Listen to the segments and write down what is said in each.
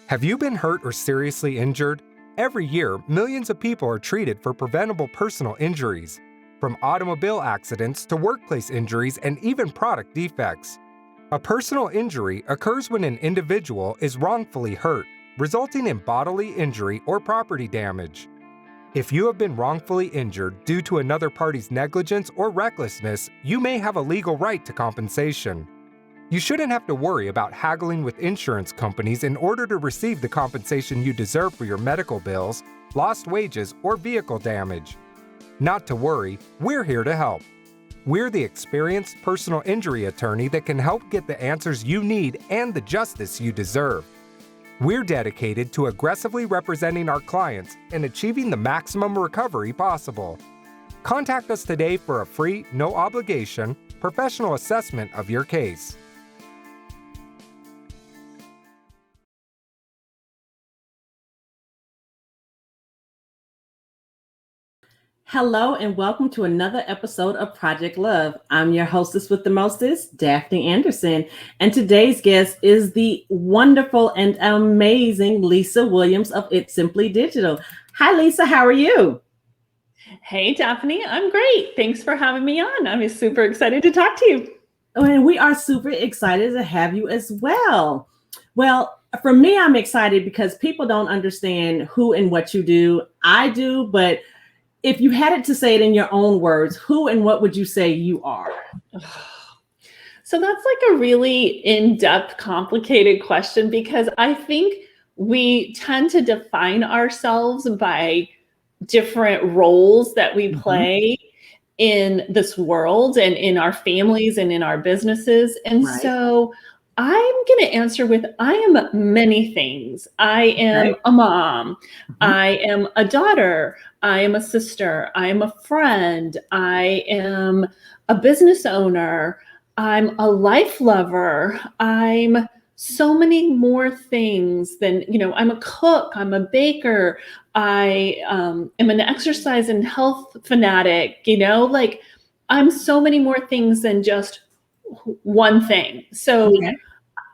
Have you been hurt or seriously injured? Every year, millions of people are treated for preventable personal injuries, from automobile accidents to workplace injuries and even product defects. A personal injury occurs when an individual is wrongfully hurt, resulting in bodily injury or property damage. If you have been wrongfully injured due to another party's negligence or recklessness, you may have a legal right to compensation. You shouldn't have to worry about haggling with insurance companies in order to receive the compensation you deserve for your medical bills, lost wages, or vehicle damage. Not to worry, we're here to help. We're the experienced personal injury attorney that can help get the answers you need and the justice you deserve. We're dedicated to aggressively representing our clients and achieving the maximum recovery possible. Contact us today for a free, no-obligation, professional assessment of your case. Hello and welcome to another episode of Project Love. I'm your hostess with the mostest, Daphne Anderson, and today's guest is the wonderful and amazing Lisa Williams of It's Simply Digital. Hi, Lisa. How are you? Hey, Daphne. I'm great. Thanks for having me on. I'm super excited to talk to you. Oh, and we are super excited to have you as well. Well, for me, I'm excited because people don't understand who and what you do. I do, but if you had it to say it in your own words, who and what would you say you are? So that's like a really in-depth, complicated question because I think we tend to define ourselves by different roles that we play in this world and in our families and in our businesses. And so I'm going to answer with, I am many things. I am a mom. I am a daughter. I am a sister. I am a friend. I am a business owner. I'm a life lover. I'm so many more things than, I'm a cook. I'm a baker. I am an exercise and health fanatic, I'm so many more things than just one thing. So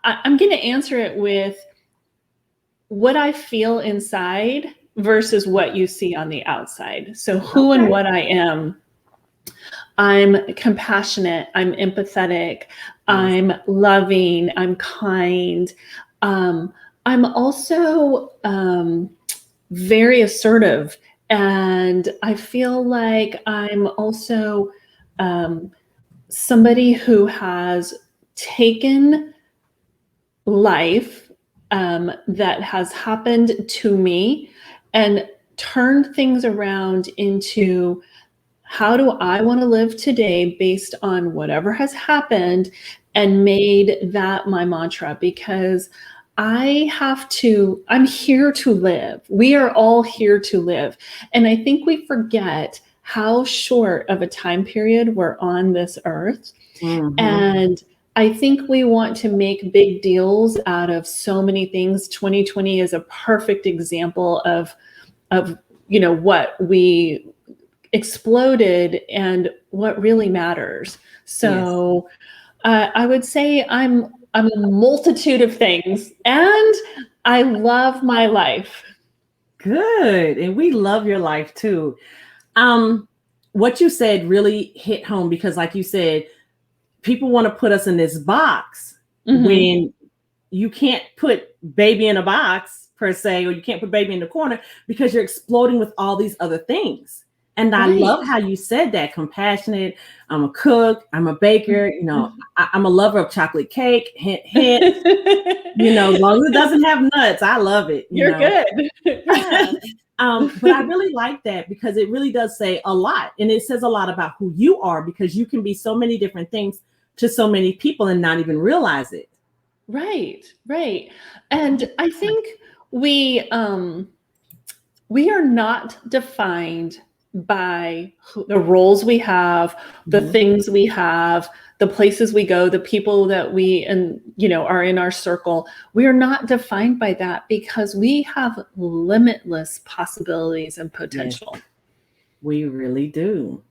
I'm going to answer it with what I feel inside versus what you see on the outside. So who and what I am. I'm compassionate. I'm empathetic. I'm loving. I'm kind. I'm also very assertive. And I feel like I'm also somebody who has taken life that has happened to me and turned things around into how do I want to live today based on whatever has happened, and made that my mantra because I'm here to live. We are all here to live. And I think we forget how short of a time period we're on this earth. And I think we want to make big deals out of so many things. 2020 is a perfect example of what we exploded and what really matters. So I would say I'm a multitude of things, and I love my life. Good. And we love your life too. What you said really hit home because, like you said, people want to put us in this box when you can't put baby in a box per se, or you can't put baby in the corner because you're exploding with all these other things. And I love how you said that. Compassionate. I'm a cook. I'm a baker. I'm a lover of chocolate cake. Hint, hint. As long as it doesn't have nuts, I love it. You're good. But I really like that because it really does say a lot. And it says a lot about who you are because you can be so many different things to so many people and not even realize it. Right. And I think we are not defined by the roles we have, the things we have, the places we go, the people that we are in our circle. We are not defined by that because we have limitless possibilities and potential. Yes, we really do.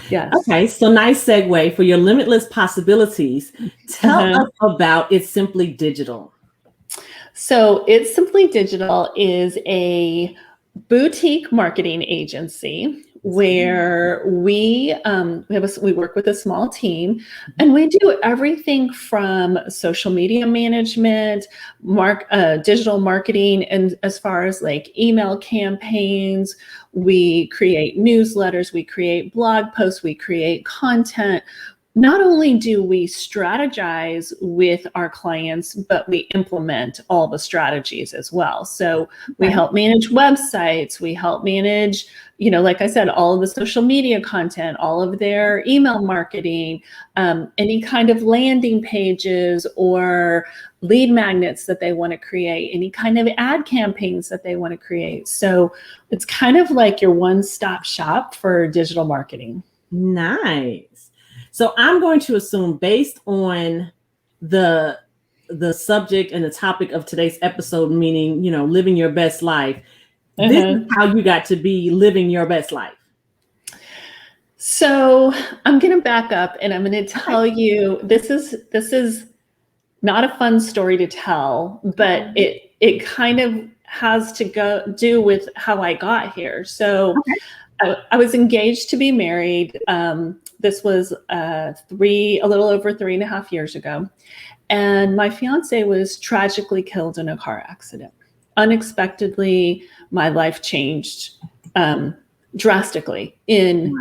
Yes. Okay, so nice segue for your limitless possibilities. Tell us about It's Simply Digital. So It's Simply Digital is a boutique marketing agency where we work with a small team, and we do everything from social media management, digital marketing, and as far as like email campaigns, we create newsletters, we create blog posts, we create content. Not only do we strategize with our clients, but we implement all the strategies as well. So we help manage websites, we help manage, like I said, all of the social media content, all of their email marketing, any kind of landing pages or lead magnets that they want to create, any kind of ad campaigns that they want to create. So it's kind of like your one-stop shop for digital marketing. Nice. So I'm going to assume, based on the subject and the topic of today's episode, meaning, living your best life, this is how you got to be living your best life. So I'm going to back up and I'm going to tell you, this is not a fun story to tell, but it kind of has to do with how I got here. So I was engaged to be married. This was a little over 3.5 years ago. And my fiance was tragically killed in a car accident. Unexpectedly, my life changed drastically in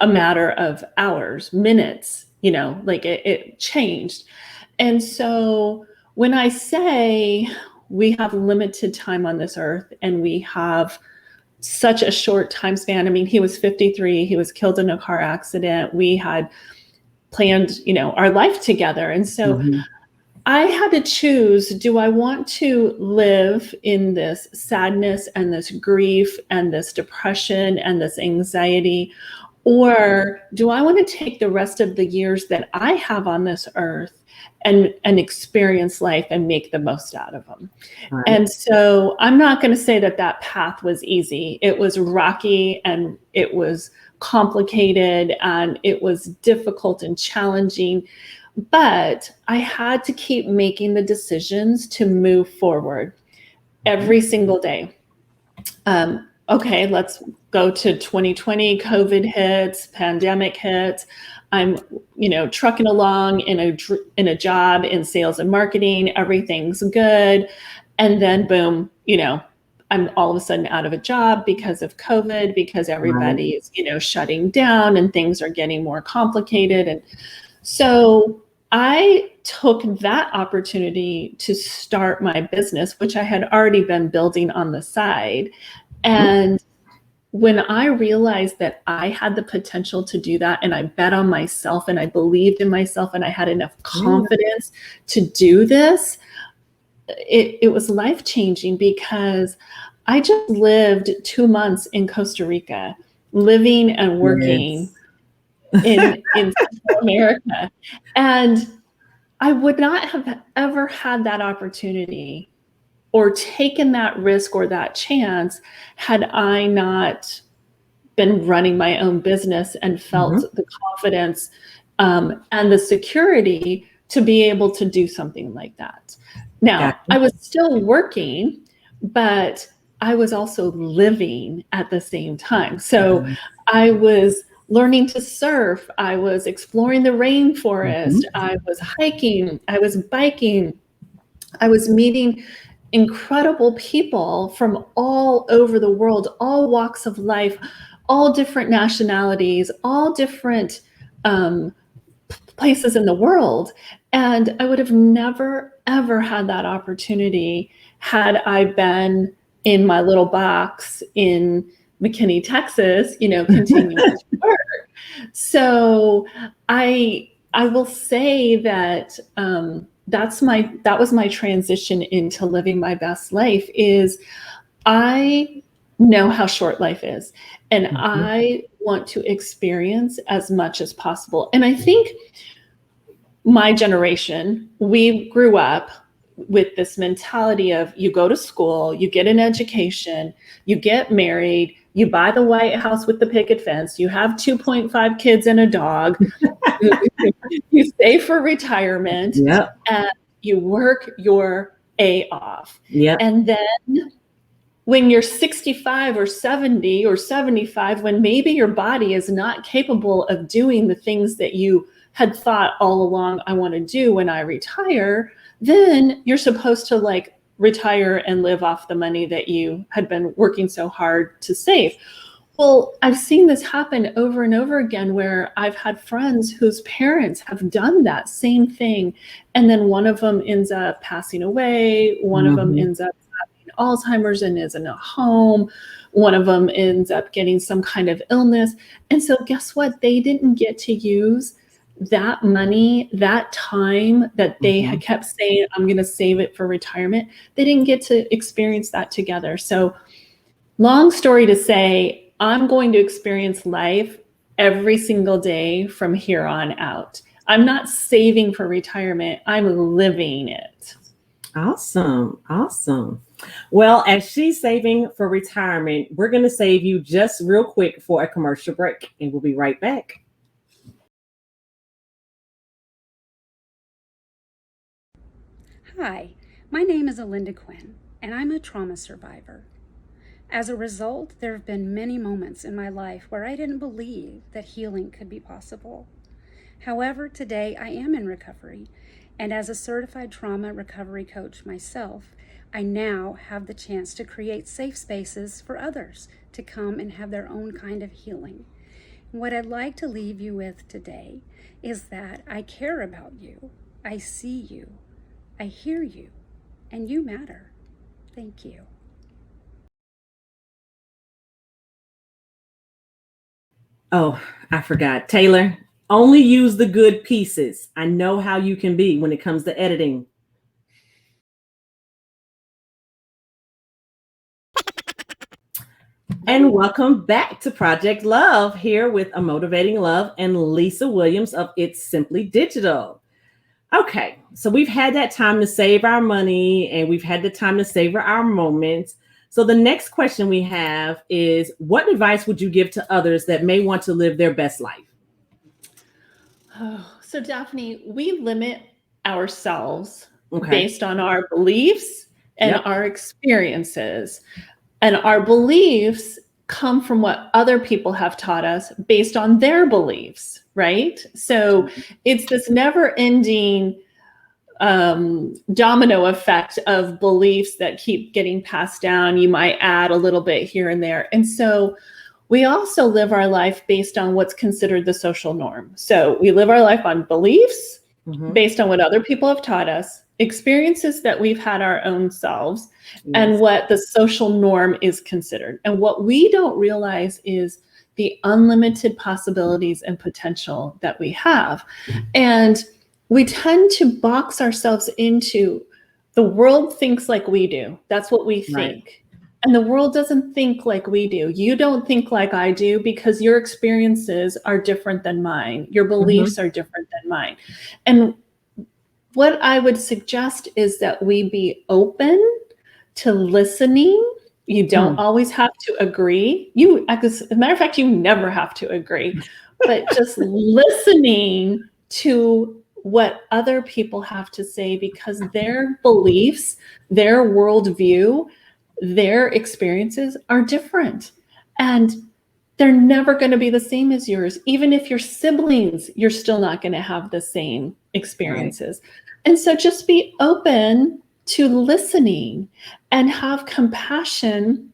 a matter of hours, minutes, like it changed. And so when I say we have limited time on this earth and we have such a short time span. I mean, he was 53. He was killed in a car accident. We had planned, our life together. And so I had to choose, do I want to live in this sadness and this grief and this depression and this anxiety? Or do I want to take the rest of the years that I have on this earth and experience life and make the most out of them? Right. And so I'm not going to say that path was easy. It was rocky and it was complicated and it was difficult and challenging, but I had to keep making the decisions to move forward every single day. Okay, let's go to 2020, COVID hits, pandemic hits. I'm, trucking along in a job in sales and marketing. Everything's good. And then boom, I'm all of a sudden out of a job because of COVID, because everybody's, shutting down and things are getting more complicated. And so I took that opportunity to start my business, which I had already been building on the side. And when I realized that I had the potential to do that, and I bet on myself and I believed in myself and I had enough confidence to do this, it was life-changing, because I just lived 2 months in Costa Rica, living and working in Central America. And I would not have ever had that opportunity or taken that risk or that chance had I not been running my own business and felt the confidence and the security to be able to do something like that. Now, I was still working, but I was also living at the same time. So I was learning to surf. I was exploring the rainforest. I was hiking. I was biking. I was meeting incredible people from all over the world, all walks of life, all different nationalities, all different places in the world. And I would have never, ever had that opportunity had I been in my little box in McKinney, Texas, continuing to work. So I will say that that was my transition into living my best life. Is I know how short life is, and I want to experience as much as possible. And I think my generation, we grew up with this mentality of you go to school, you get an education, you get married, you buy the White House with the picket fence, you have 2.5 kids and a dog, you save for retirement, and you work your off. Yeah. And then when you're 65 or 70 or 75, when maybe your body is not capable of doing the things that you had thought all along, I want to do when I retire, then you're supposed to like retire and live off the money that you had been working so hard to save. Well, I've seen this happen over and over again where I've had friends whose parents have done that same thing. And then one of them ends up passing away. One of them ends up having Alzheimer's and is in a home. One of them ends up getting some kind of illness. And so guess what? They didn't get to use that money, that time that they had kept saying, I'm going to save it for retirement. They didn't get to experience that together. So long story to say, I'm going to experience life every single day from here on out. I'm not saving for retirement. I'm living it. Awesome. Awesome. Well, as she's saving for retirement, we're going to save you just real quick for a commercial break, and we'll be right back. Hi, my name is Alinda Quinn, and I'm a trauma survivor. As a result, there have been many moments in my life where I didn't believe that healing could be possible. However, today I am in recovery, and as a certified trauma recovery coach myself, I now have the chance to create safe spaces for others to come and have their own kind of healing. What I'd like to leave you with today is that I care about you, I see you, I hear you, and you matter. Thank you. Oh, I forgot. Taylor, only use the good pieces. I know how you can be when it comes to editing. And welcome back to Project Love, here with aMotivating Love and Lisa Williams of It's Simply Digital. Okay, so we've had that time to save our money and we've had the time to savor our moments. So the next question we have is, what advice would you give to others that may want to live their best life? Oh, so Daphne, we limit ourselves Okay. based on our beliefs and Yep. our experiences. And our beliefs come from what other people have taught us based on their beliefs, right? So it's this never ending domino effect of beliefs that keep getting passed down. You might add a little bit here and there. And so we also live our life based on what's considered the social norm. So we live our life on beliefs based on what other people have taught us, experiences that we've had our own selves, and what the social norm is considered. And what we don't realize is the unlimited possibilities and potential that we have. And we tend to box ourselves into the world thinks like we do. That's what we think. Right. And the world doesn't think like we do. You don't think like I do because your experiences are different than mine. Your beliefs are different than mine. And what I would suggest is that we be open to listening. You don't always have to agree. As a matter of fact, you never have to agree, but just listening to what other people have to say, because their beliefs, their worldview, their experiences are different. And they're never going to be the same as yours. Even if you're siblings, you're still not going to have the same experiences. Right. And so just be open to listening and have compassion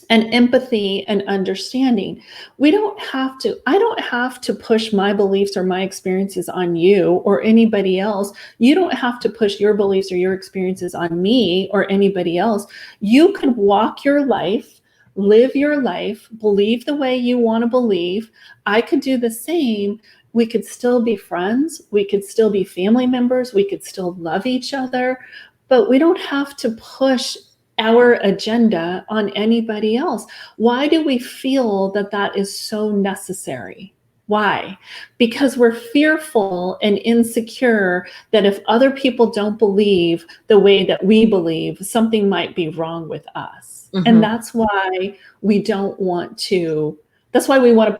and empathy and understanding. I don't have to push my beliefs or my experiences on you or anybody else. You don't have to push your beliefs or your experiences on me or anybody else. You can walk your life, live your life, believe the way you want to believe. I could do the same. We could still be friends. We could still be family members. We could still love each other, but we don't have to push our agenda on anybody else. Why do we feel that that is so necessary? Why? Because we're fearful and insecure that if other people don't believe the way that we believe, something might be wrong with us. And that's why we want to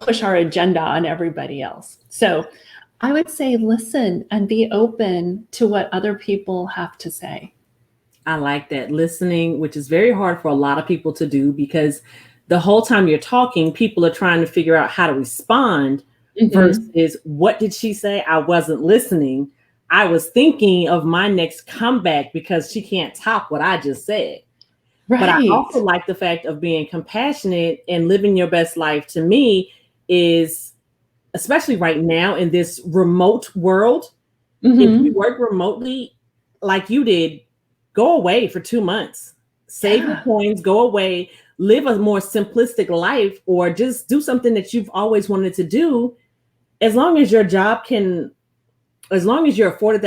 push our agenda on everybody else. So I would say listen and be open to what other people have to say. I like that. Listening, which is very hard for a lot of people to do because the whole time you're talking, people are trying to figure out how to respond versus what did she say? I wasn't listening. I was thinking of my next comeback because she can't top what I just said. Right. But I also like the fact of being compassionate and living your best life. To me is, especially right now in this remote world, if you work remotely like you did, go away for 2 months, save your coins, go away, live a more simplistic life, or just do something that you've always wanted to do. As long as your job can, as long as you're afforded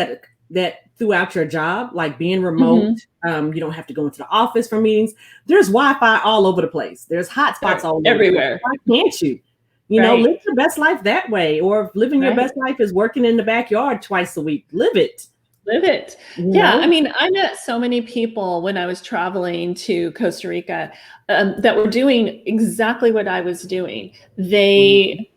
that throughout your job, like being remote, you don't have to go into the office for meetings. There's Wi-Fi all over the place. There's hotspots all over everywhere. Why can't you? You know, live your best life that way. Or if living your best life is working in the backyard twice a week, live it. Live it. Yeah. I mean, I met so many people when I was traveling to Costa Rica that were doing exactly what I was doing. They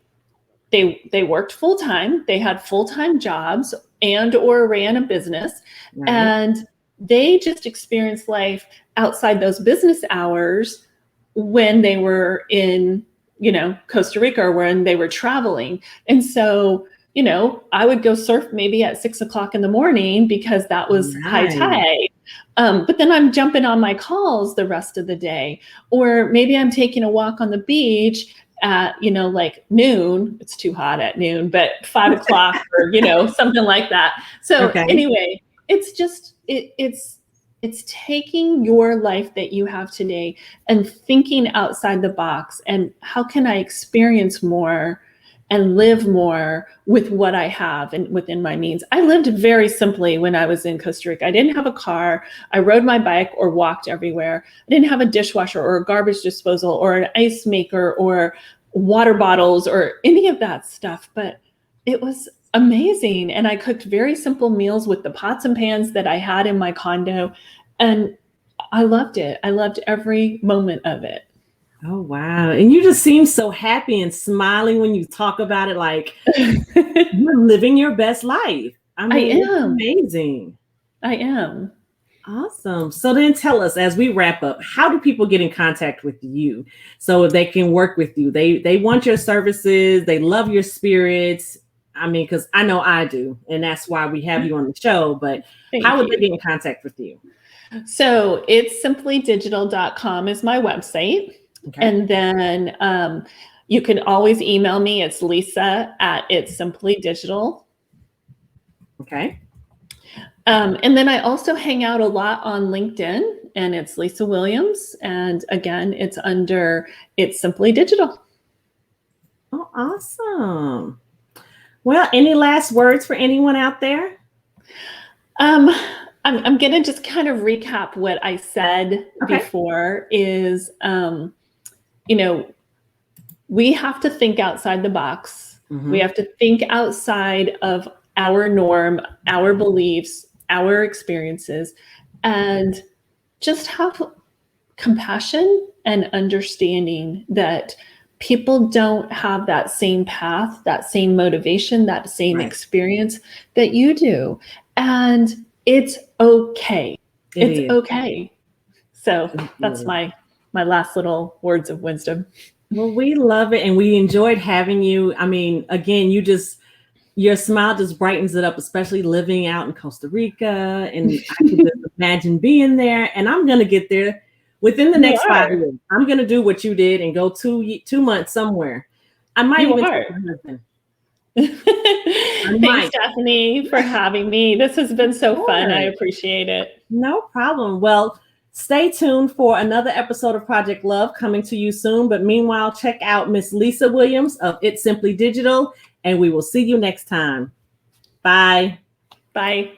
worked full time. They had full-time jobs and or ran a business. Right. And they just experienced life outside those business hours when they were in, you know, Costa Rica or when they were traveling. And so, you know, I would go surf maybe at 6 o'clock in the morning because that was high tide. But then I'm jumping on my calls the rest of the day. Or maybe I'm taking a walk on the beach at, you know, like noon. It's too hot at noon, but 5 o'clock or, you know, something like that. So anyway, it's just, it's taking your life that you have today and thinking outside the box and how can I experience more and live more with what I have and within my means. I lived very simply when I was in Costa Rica. I didn't have a car. I rode my bike or walked everywhere. I didn't have a dishwasher or a garbage disposal or an ice maker or water bottles or any of that stuff, but it was amazing. And I cooked very simple meals with the pots and pans that I had in my condo. And I loved it. I loved every moment of it. Oh, wow. And you just seem so happy and smiling when you talk about it. Like you're living your best life. I mean, I am. It's amazing. I am. Awesome. So then tell us, as we wrap up, how do people get in contact with you so they can work with you? They want your services. They love your spirits. I mean, because I know I do. And that's why we have you on the show. But how would they get in contact with you? So it's simplydigital.com is my website. Okay. And then you can always email me. It's Lisa at It's Simply Digital. Okay. And then I also hang out a lot on LinkedIn, and it's Lisa Williams. And again, it's under It's Simply Digital. Oh, awesome. Well, any last words for anyone out there? I'm going to just kind of recap what I said before is, you know, we have to think outside the box. We have to think outside of our norm, our beliefs, our experiences, and just have compassion and understanding that people don't have that same path, that same motivation, that same experience that you do. And it's okay. It's okay. So that's my last little words of wisdom. Well, we love it. And we enjoyed having you. I mean, again, your smile just brightens it up, especially living out in Costa Rica. And I can just imagine being there. And I'm going to get there within the next 5 years. I'm going to do what you did and go 2 months somewhere. I might even take my husband. Thanks, Stephanie, for having me. This has been so fun. I appreciate it. No problem. Well, stay tuned for another episode of Project Love coming to you soon. But meanwhile, check out Miss Lisa Williams of It's Simply Digital, and we will see you next time. Bye. Bye.